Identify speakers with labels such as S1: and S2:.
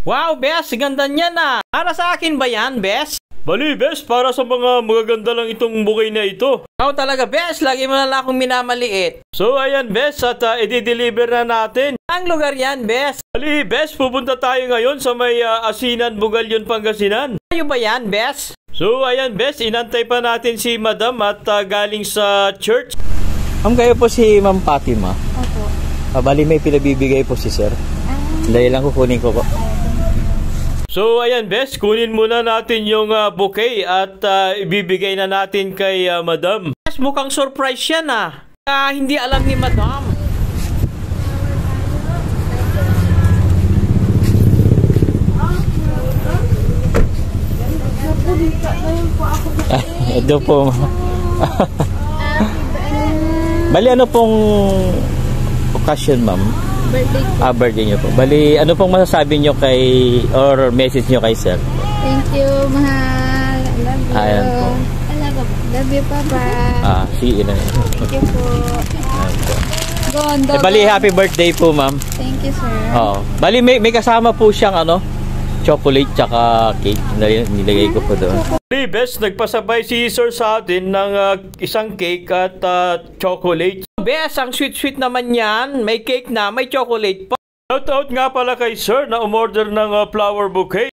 S1: Wow, Bes, ganda niyan ah. Para sa akin ba yan, Bes?
S2: Bali, Bes, para sa mga magaganda lang itong bouquet na ito.
S1: Ikaw talaga, Bes. Lagi mo na lang akong minamaliit.
S2: So, ayan, Bes, at i-deliver na natin.
S1: Ang lugar yan, Bes?
S2: Bali, Bes, pupunta tayo ngayon sa may Asinan, Bugalyon, Pangasinan.
S1: Ayaw ba yan, Bes?
S2: So, ayan, Bes, inantay pa natin si Madam at galing sa church.
S3: Ma'am, kayo po si Ma'am Fatima.
S4: Opo.
S3: Bali, may pinabibigay po si Sir. Dahil lang kukunin ko po.
S2: So, ayan, Bes, kunin muna natin yung bouquet at ibibigay na natin kay Madam.
S1: Bes, mukhang surprise yan ah. Hindi alam ni Madam.
S3: Ito po. Bali, ano pong occasion, ma'am?
S4: Birthday po.
S3: Birthday niyo po. Bali, ano pong masasabi niyo kay, or message niyo kay Sir?
S4: Thank you, mahal. I love you.
S3: Ayan po.
S4: Love you, Papa.
S3: See you na.
S4: Thank you po. Gondo.
S3: Bali, happy birthday po, ma'am.
S4: Thank you, sir.
S3: Bali, may kasama po siyang chocolate tsaka cake. Nilagay ko po doon.
S2: Bali, Bes, nagpasabay si Sir sa atin ng isang cake at chocolate.
S1: Bes, ang sweet-sweet naman yan. May cake na, may chocolate pa.
S2: Shout out nga pala kay Sir na umorder ng flower bouquet.